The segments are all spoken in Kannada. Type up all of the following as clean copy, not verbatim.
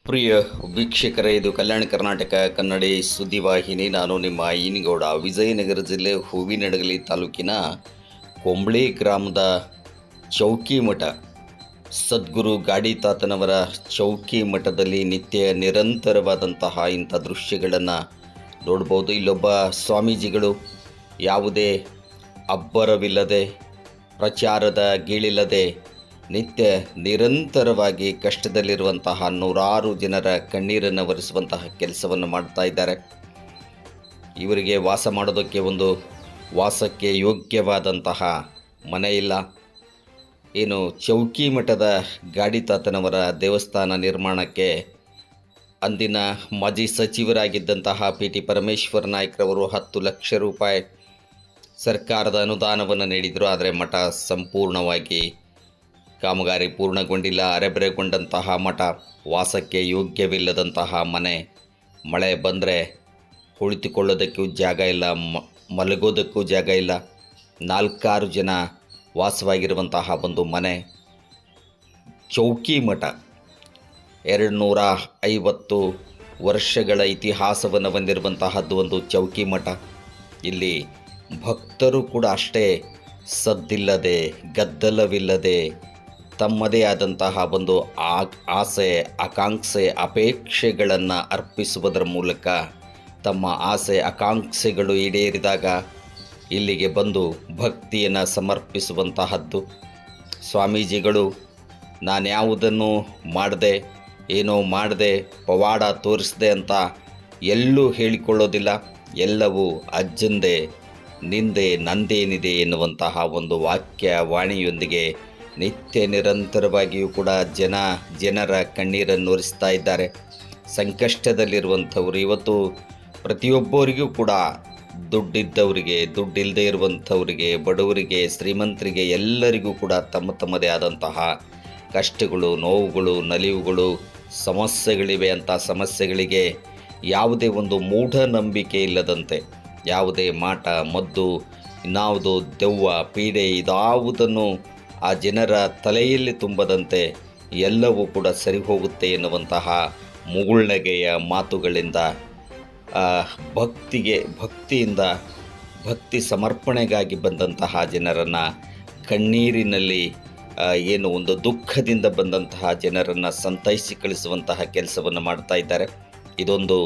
ಪ್ರಿಯ ವೀಕ್ಷಕರೇ, ಇದು ಕಲ್ಯಾಣ ಕರ್ನಾಟಕ ಕನ್ನಡಿ ಸುದ್ದಿವಾಹಿನಿ. ನಾನು ನಿಮ್ಮ ಈನಿಗೌಡ. ವಿಜಯನಗರ ಜಿಲ್ಲೆ ಹೂವಿನಡಗಲಿ ತಾಲೂಕಿನ ಕೊಂಬಳಿ ಗ್ರಾಮದ ಚೌಕಿ ಮಠ, ಸದ್ಗುರು ಗಾಡಿ ತಾತನವರ ಚೌಕಿ ಮಠದಲ್ಲಿ ನಿತ್ಯ ನಿರಂತರವಾದಂತಹ ಇಂಥ ದೃಶ್ಯಗಳನ್ನು ನೋಡ್ಬೋದು. ಇಲ್ಲೊಬ್ಬ ಸ್ವಾಮೀಜಿಗಳು ಯಾವುದೇ ಅಬ್ಬರವಿಲ್ಲದೆ, ಪ್ರಚಾರದ ಗೀಳಿಲ್ಲದೆ ನಿತ್ಯ ನಿರಂತರವಾಗಿ ಕಷ್ಟದಲ್ಲಿರುವಂತಹ ನೂರಾರು ಜನರ ಕಣ್ಣೀರನ್ನು ಒರೆಸುವಂತಹ ಕೆಲಸವನ್ನು ಮಾಡ್ತಾ ಇದ್ದಾರೆ. ಇವರಿಗೆ ವಾಸ ಮಾಡೋದಕ್ಕೆ ಒಂದು ವಾಸಕ್ಕೆ ಯೋಗ್ಯವಾದಂತಹ ಮನೆ ಇಲ್ಲ. ಏನು ಚೌಕಿ ಮಠದ ಗಾಡಿ ತಾತನವರ ದೇವಸ್ಥಾನ ನಿರ್ಮಾಣಕ್ಕೆ ಅಂದಿನ ಮಾಜಿ ಸಚಿವರಾಗಿದ್ದಂತಹ ಟಿ ಪರಮೇಶ್ವರ ನಾಯ್ಕರವರು 10 ಲಕ್ಷ ರೂಪಾಯಿ ಸರ್ಕಾರದ ಅನುದಾನವನ್ನು ನೀಡಿದರು. ಆದರೆ ಮಠ ಸಂಪೂರ್ಣವಾಗಿ ಕಾಮಗಾರಿ ಪೂರ್ಣಗೊಂಡಿಲ್ಲ. ಅರೆಬರೆಗೊಂಡಂತಹ ಮಠ, ವಾಸಕ್ಕೆ ಯೋಗ್ಯವಿಲ್ಲದಂತಹ ಮನೆ, ಮಳೆ ಬಂದರೆ ಕುಳಿತುಕೊಳ್ಳೋದಕ್ಕೂ ಜಾಗ ಇಲ್ಲ, ಮಲಗೋದಕ್ಕೂ ಜಾಗ ಇಲ್ಲ. 4-6 ಜನ ವಾಸವಾಗಿರುವಂತಹ ಒಂದು ಮನೆ, ಚೌಕಿ ಮಠ. 250 ವರ್ಷಗಳ ಇತಿಹಾಸವನ್ನು ಹೊಂದಿರುವಂತಹದ್ದು ಒಂದು ಚೌಕಿ ಮಠ. ಇಲ್ಲಿ ಭಕ್ತರು ಕೂಡ ಅಷ್ಟೇ ಸದ್ದಿಲ್ಲದೆ, ಗದ್ದಲವಿಲ್ಲದೆ, ತಮ್ಮದೇ ಆದಂತಹ ಒಂದು ಆಸೆ, ಆಕಾಂಕ್ಷೆ, ಅಪೇಕ್ಷೆಗಳನ್ನು ಅರ್ಪಿಸುವುದರ ಮೂಲಕ ತಮ್ಮ ಆಸೆ ಆಕಾಂಕ್ಷೆಗಳು ಈಡೇರಿದಾಗ ಇಲ್ಲಿಗೆ ಬಂದು ಭಕ್ತಿಯನ್ನು ಸಮರ್ಪಿಸುವಂತಹದ್ದು. ಸ್ವಾಮೀಜಿಗಳು ನಾನು ಯಾವುದನ್ನು ಮಾಡದೆ, ಏನೋ ಮಾಡದೆ, ಪವಾಡ ತೋರಿಸಿದೆ ಅಂತ ಎಲ್ಲೂ ಹೇಳಿಕೊಳ್ಳೋದಿಲ್ಲ. ಎಲ್ಲವೂ ಅಜ್ಜಂದೆ, ನಿಂದೆ ನಂದೇನಿದೆ ಎನ್ನುವಂತಹ ಒಂದು ವಾಣಿಯೊಂದಿಗೆ ನಿತ್ಯ ನಿರಂತರವಾಗಿಯೂ ಕೂಡ ಜನರ ಕಣ್ಣೀರನ್ನು ಒರೆಸ್ತಾ ಇದ್ದಾರೆ. ಸಂಕಷ್ಟದಲ್ಲಿರುವಂಥವ್ರು ಇವತ್ತು ಪ್ರತಿಯೊಬ್ಬರಿಗೂ ಕೂಡ, ದುಡ್ಡಿದ್ದವರಿಗೆ, ದುಡ್ಡಿಲ್ಲದೆ ಇರುವಂಥವರಿಗೆ, ಬಡವರಿಗೆ, ಶ್ರೀಮಂತರಿಗೆ, ಎಲ್ಲರಿಗೂ ಕೂಡ ತಮ್ಮದೇ ಆದಂತಹ ಕಷ್ಟಗಳು, ನೋವುಗಳು, ನಲಿವುಗಳು, ಸಮಸ್ಯೆಗಳಿವೆ. ಅಂಥ ಸಮಸ್ಯೆಗಳಿಗೆ ಯಾವುದೇ ಒಂದು ಮೂಢನಂಬಿಕೆ ಇಲ್ಲದಂತೆ, ಯಾವುದೇ ಮಾಟ ಮದ್ದು, ಇನ್ನಾವುದು ದೆವ್ವ ಪೀಡೆ ಇದಾವುದನ್ನು ಆ ಜನರ ತಲೆಯಲ್ಲಿ ತುಂಬದಂತೆ ಎಲ್ಲವೂ ಕೂಡ ಸರಿ ಹೋಗುತ್ತೆ ಎನ್ನುವಂತಹ ಮುಗುಳ್ನಗೆಯ ಮಾತುಗಳಿಂದ, ಭಕ್ತಿಯಿಂದ ಭಕ್ತಿ ಸಮರ್ಪಣೆಗಾಗಿ ಬಂದಂತಹ ಜನರನ್ನು, ಕಣ್ಣೀರಿನಲ್ಲಿ ಏನು ಒಂದು ದುಃಖದಿಂದ ಬಂದಂತಹ ಜನರನ್ನು ಸಂತೈಸಿ ಕಳಿಸುವಂತಹ ಕೆಲಸವನ್ನು ಮಾಡ್ತಾ ಇದ್ದಾರೆ. ಇದೊಂದು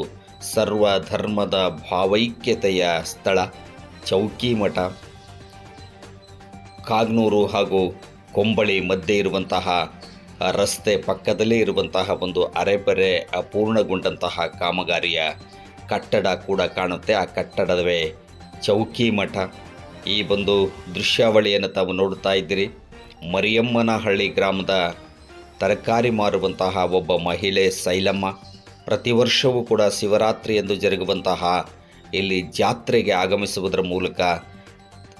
ಸರ್ವಧರ್ಮದ ಭಾವೈಕ್ಯತೆಯ ಸ್ಥಳ ಚೌಕಿ ಮಠ. ಕಾಗನೂರು ಹಾಗೂ ಕೊಂಬಳಿ ಮಧ್ಯೆ ಇರುವಂತಹ ರಸ್ತೆ ಪಕ್ಕದಲ್ಲೇ ಇರುವಂತಹ ಒಂದು ಅರೆಬರೆ ಪೂರ್ಣಗೊಂಡಂತಹ ಕಾಮಗಾರಿಯ ಕಟ್ಟಡ ಕೂಡ ಕಾಣುತ್ತೆ. ಆ ಕಟ್ಟಡವೇ ಚೌಕಿ ಮಠ. ಈ ಒಂದು ದೃಶ್ಯಾವಳಿಯನ್ನು ತಾವು ನೋಡ್ತಾ ಇದ್ದೀರಿ. ಮರಿಯಮ್ಮನಹಳ್ಳಿ ಗ್ರಾಮದ ತರಕಾರಿ ಮಾರುವಂತಹ ಒಬ್ಬ ಮಹಿಳೆ ಸೈಲಮ್ಮ ಪ್ರತಿ ವರ್ಷವೂ ಕೂಡ ಶಿವರಾತ್ರಿ ಎಂದು ಜರುಗುವಂತಹ ಇಲ್ಲಿ ಜಾತ್ರೆಗೆ ಆಗಮಿಸುವುದರ ಮೂಲಕ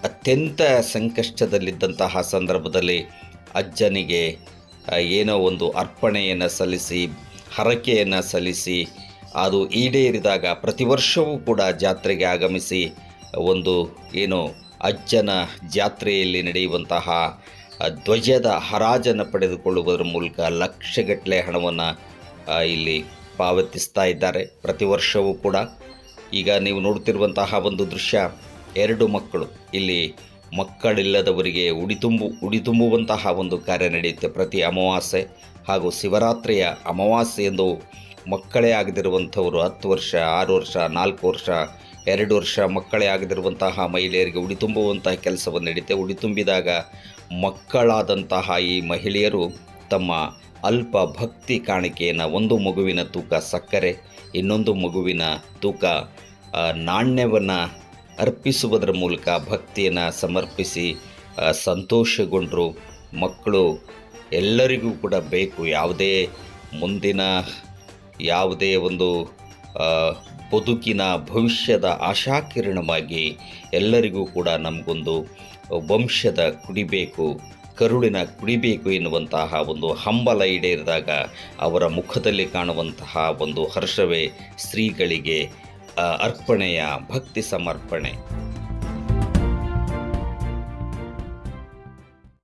ಅತ್ಯಂತ ಸಂಕಷ್ಟದಲ್ಲಿದ್ದಂತಹ ಸಂದರ್ಭದಲ್ಲಿ ಅಜ್ಜನಿಗೆ ಏನೋ ಒಂದು ಅರ್ಪಣೆಯನ್ನು ಸಲ್ಲಿಸಿ, ಹರಕೆಯನ್ನು ಸಲ್ಲಿಸಿ, ಅದು ಈಡೇರಿದಾಗ ಪ್ರತಿ ವರ್ಷವೂ ಕೂಡ ಜಾತ್ರೆಗೆ ಆಗಮಿಸಿ ಒಂದು ಏನು ಅಜ್ಜನ ಜಾತ್ರೆಯಲ್ಲಿ ನಡೆಯುವಂತಹ ಧ್ವಜದ ಹರಾಜನ್ನು ಪಡೆದುಕೊಳ್ಳುವುದರ ಮೂಲಕ ಲಕ್ಷಗಟ್ಟಲೆ ಹಣವನ್ನು ಇಲ್ಲಿ ಪಾವತಿಸ್ತಾ ಇದ್ದಾರೆ ಪ್ರತಿ ವರ್ಷವೂ ಕೂಡ. ಈಗ ನೀವು ನೋಡ್ತಿರುವಂತಹ ಒಂದು ದೃಶ್ಯ, 2 ಮಕ್ಕಳು, ಇಲ್ಲಿ ಮಕ್ಕಳಿಲ್ಲದವರಿಗೆ ಉಡಿ ತುಂಬುವಂತಹ ಒಂದು ಕಾರ್ಯ ನಡೆಯುತ್ತೆ ಪ್ರತಿ ಅಮಾವಾಸ್ಯೆ ಹಾಗೂ ಶಿವರಾತ್ರಿಯ ಅಮಾವಾಸ್ಯೆ ಎಂದು. ಮಕ್ಕಳೇ ಆಗದಿರುವಂಥವರು 10 ವರ್ಷ, 6 ವರ್ಷ, 4 ವರ್ಷ, 2 ವರ್ಷ ಮಕ್ಕಳೇ ಆಗದಿರುವಂತಹ ಮಹಿಳೆಯರಿಗೆ ಉಡಿ ತುಂಬುವಂತಹ ಕೆಲಸವನ್ನು ನಡೆಯುತ್ತೆ. ಉಡಿ ತುಂಬಿದಾಗ ಮಕ್ಕಳಾದಂತಹ ಈ ಮಹಿಳೆಯರು ತಮ್ಮ ಅಲ್ಪ ಭಕ್ತಿ ಕಾಣಿಕೆಯನ್ನು, ಒಂದು ಮಗುವಿನ ತೂಕ ಸಕ್ಕರೆ, ಇನ್ನೊಂದು ಮಗುವಿನ ತೂಕ ನಾಣ್ಯವನ್ನು ಅರ್ಪಿಸುವುದರ ಮೂಲಕ ಭಕ್ತಿಯನ್ನು ಸಮರ್ಪಿಸಿ ಸಂತೋಷಗೊಂಡರು. ಮಕ್ಕಳು ಎಲ್ಲರಿಗೂ ಕೂಡ ಬೇಕು. ಯಾವುದೇ ಒಂದು ಬದುಕಿನ ಭವಿಷ್ಯದ ಆಶಾಕಿರಣವಾಗಿ ಎಲ್ಲರಿಗೂ ಕೂಡ ನಮಗೊಂದು ವಂಶದ ಕುಡಿಬೇಕು, ಕರುಳಿನ ಕುಡಿಬೇಕು ಎನ್ನುವಂತಹ ಒಂದು ಹಂಬಲ ಈಡೇರಿದಾಗ ಅವರ ಮುಖದಲ್ಲಿ ಕಾಣುವಂತಹ ಒಂದು ಹರ್ಷವೇ ಶ್ರೀಗಳಿಗೆ ಅರ್ಪಣೆಯ ಭಕ್ತಿ ಸಮರ್ಪಣೆ.